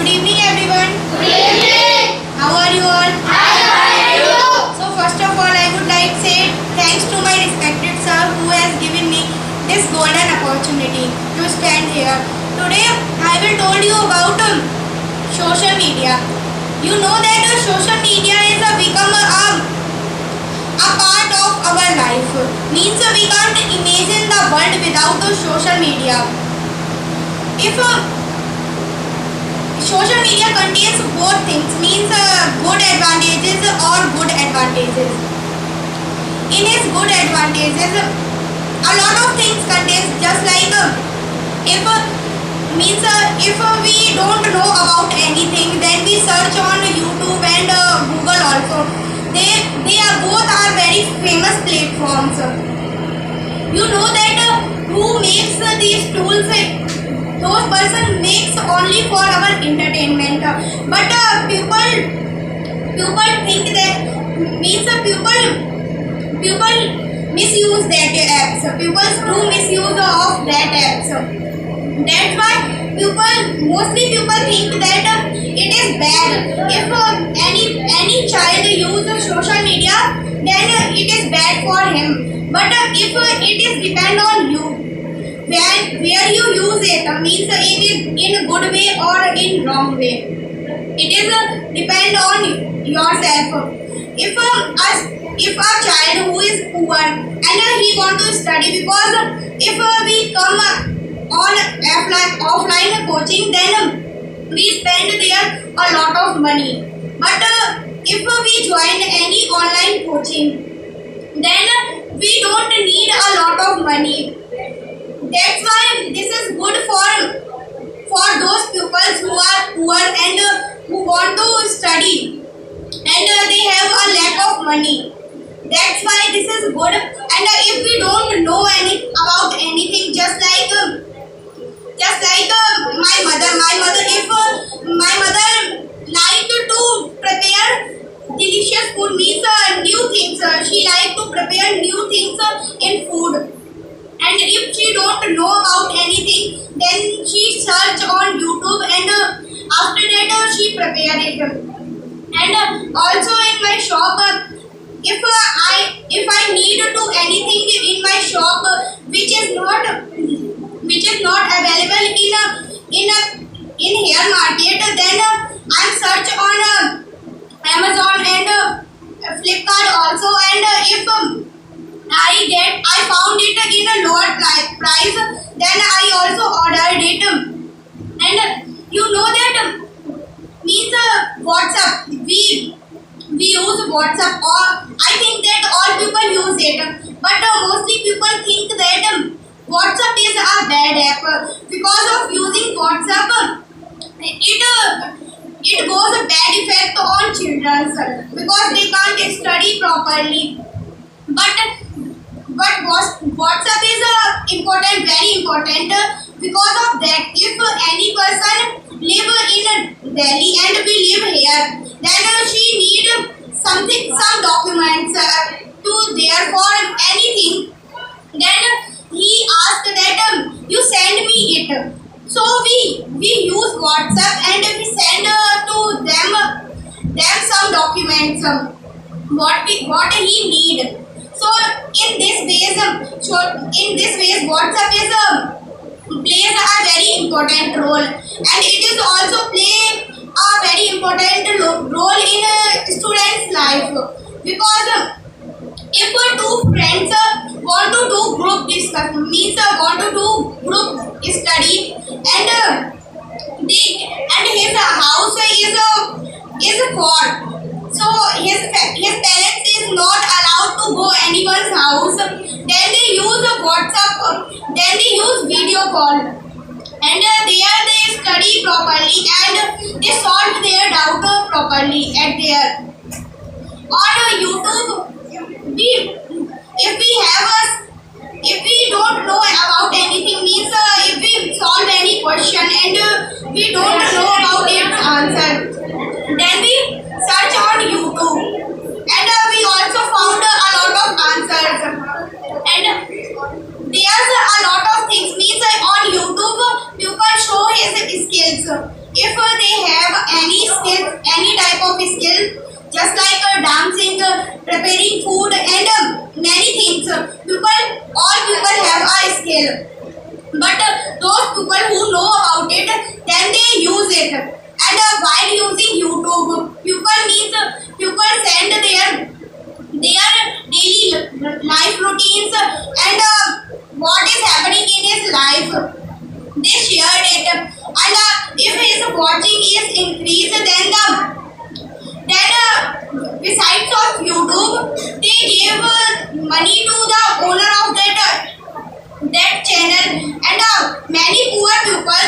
evening everyone. Good evening. How are you all? I am you. So first of all I would like to say thanks to my respected sir who has given me this golden opportunity to stand here. Today I will told you about social media. You know that social media is become a part of our life. Means we can't imagine the world without social media. If social media contains both things, means good advantages or good advantages. In its good advantages, a lot of things contains, just like if if we don't know about anything, then we search on YouTube and Google also. They are both are very famous platforms. You know that who makes these tools? Those person makes only for our entertainment. But people think that means people misuse that apps. People do misuse of that apps. That's why mostly people think that it is bad. If any child use social media, then it is bad for him. But if it is depend on you, where you use it, means it is in a good way or in wrong way. It is depend on yourself. If a child who is poor and he want to study, because if we come on offline coaching, then we spend there a lot of money. But if we join any online coaching, then we don't need a lot of money. That's why this is good for those pupils who are poor and who want to study and they have a lack of money. That's why this is good. And if we don't know about anything, just like my mother liked to prepare delicious food, means new things. She liked to prepare new things in food. And if she don't know about anything, then she search on YouTube and after that she prepare it. And also in my shop, if I need to do anything in my shop which is not available in here market, then I search on Amazon and Flipkart also, and if I found it in a lower price, then I also ordered it. And you know that means WhatsApp. We use WhatsApp, or I think that all people use it. But mostly people think that WhatsApp is a bad app. Because of using WhatsApp, it goes a bad effect on children because they can't study properly. But WhatsApp is important, very important. Because of that, if any person live in Delhi and we live here, then she need some documents to there for anything. Then he asked that you send me it. So we use WhatsApp and we send to them some documents what he need. So in this ways, WhatsApp is plays a very important role, and it is also play a very important role in a student's life, because if two friends want to do group discussion, means want to do group study, and his house is far. So his parents is not allowed to go anyone's house. Then they use WhatsApp. Then they use video call, and there they study properly and they solve their doubt properly at there. On YouTube, if we don't know about anything, means if we solve any question and we don't know about its answer, then we search on YouTube, and we also found a lot of answers. And there's a lot of things, means on YouTube people show his skills. If they have just like dancing, preparing food, and many things. All people have a skill, but those people who know about it, then they use it. And while using YouTube, people send their daily life routines and what is happening in his life. They shared it, and if his watching is increased, then besides of YouTube, they give money to the owner of that channel. And many poor people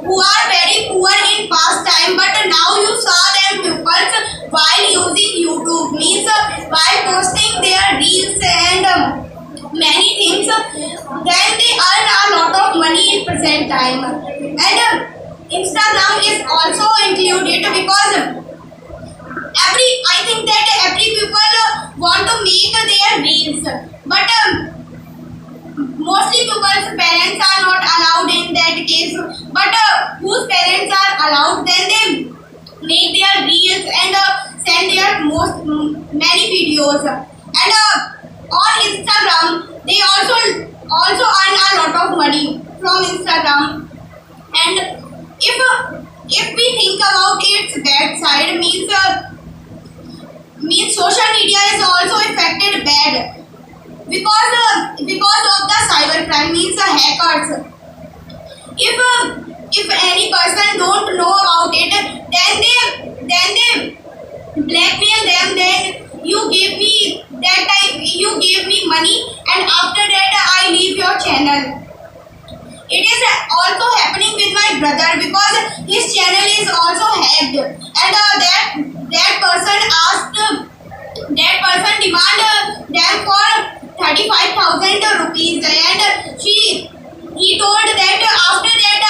who are very poor in past time, but now you saw them people while using YouTube, means while posting their reels and many things, then they earn a lot of money in present time. And Instagram is also included because I think that every people want to make their reels, but mostly people's parents are not allowed in that case. But whose parents are allowed, then they make their reels and send their many videos. And on Instagram, they also earn a lot of money from Instagram. And if we think about its bad side, means social media is also affected bad because of the cybercrime, means the hackers. If any person don't know about it, then they blackmail them. Then you give me money, and after that I leave your channel. It is also happening with my brother because his channel is also hacked, and that person demand them for 35,000 rupees, and he told that after that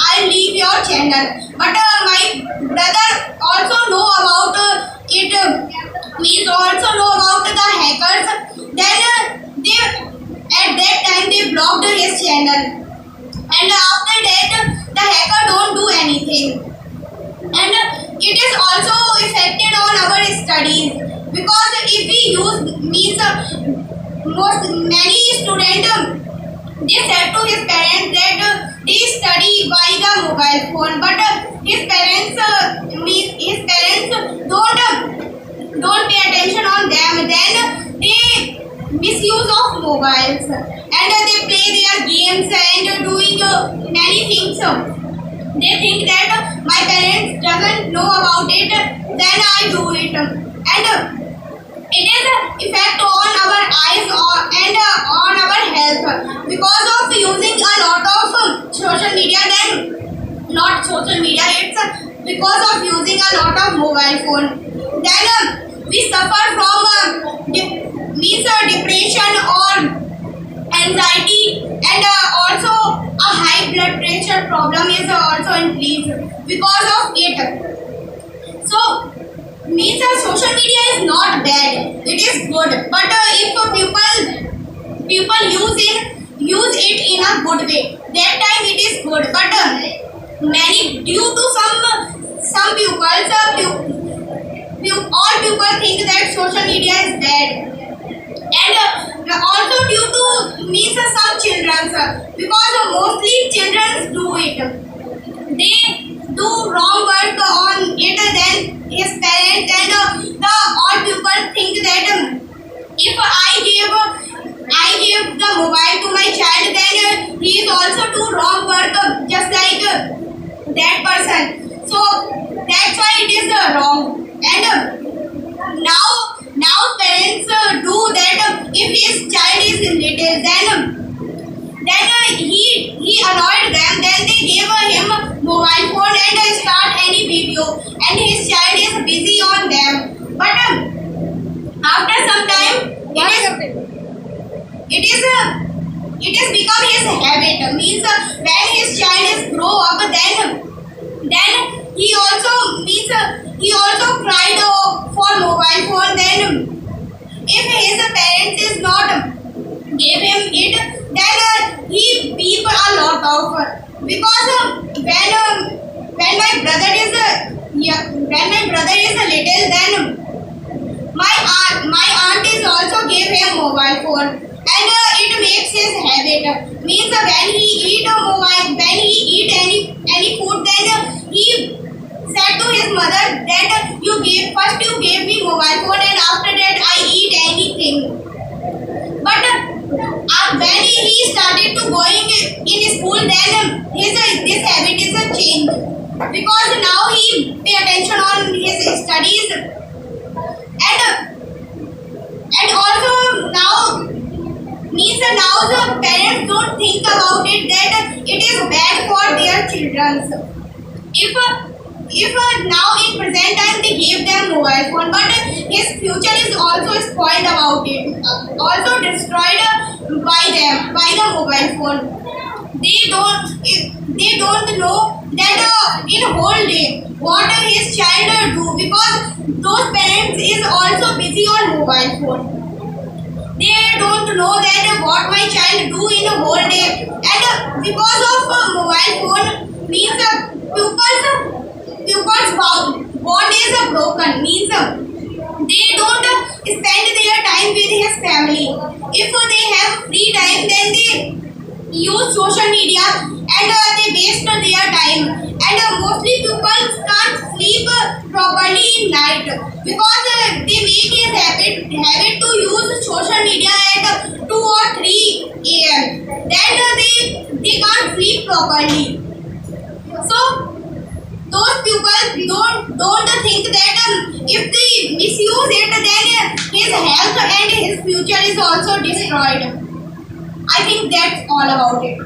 I'll leave your channel. But my brother also know about it, means also know about the hackers. Then they at that time they blocked his channel, and after that the hacker don't do anything. And it is also affected on our studies because if we use, means many students, they said to his parents that they study by the mobile phone, but his parents don't pay attention on them. Then they misuse of mobiles, and they play their games and doing many things. They think that my parents doesn't know about it, then I do it. And it is effect on our eyes and on our health because of using a lot of social media. Then not social media, it's because of using a lot of mobile phone. Then we suffer from depression or anxiety, and also a high blood pressure problem is also increased because of it. So means social media is not bad, it is good, but if people use it in a good way, that time it is good. But many, due to some people, all people think that social media is bad. And also due to means some children, because mostly children do it, they do wrong work on it, then his parents and the all people think that if I give the mobile to my child, then he is also do wrong work just like that person. So that's why it is wrong. And now parents do that if his child is little, then he annoyed them, then they gave him mobile phone and start any video, and his child is busy on them. But after some time it is become his habit, means when his child is grow up, then he also cried for mobile phone. Then if his parents is not give him it, then he beep a lot of, because when my brother is little, then also give him mobile phone, and it makes his habit. Means when he eat a mobile, when he eat any food, then he said to his mother that you gave me mobile phone, and after that I eat anything. But when he started to going in school, then this habit is a change, because now he pay attention on his studies, and also now means now the parents don't think about it that it is bad for their children. If now in present time they give them mobile phone, but his future is also spoiled about it, also destroyed by the mobile phone. They don't know that in whole day what his child do, because those parents is also busy on mobile phone. They don't know that what my child do in a whole day, and because of mobile phone means pupils bond is broken, means they don't spend their time with his family. If they have free time, then they use social media, and they waste their time, and mostly people can't sleep properly in night, because they make it habit to use social media at 2 or 3 a.m. Then they can't sleep properly. So those people don't think that if they misuse it, then his health and his future is also destroyed. I think that's all about it.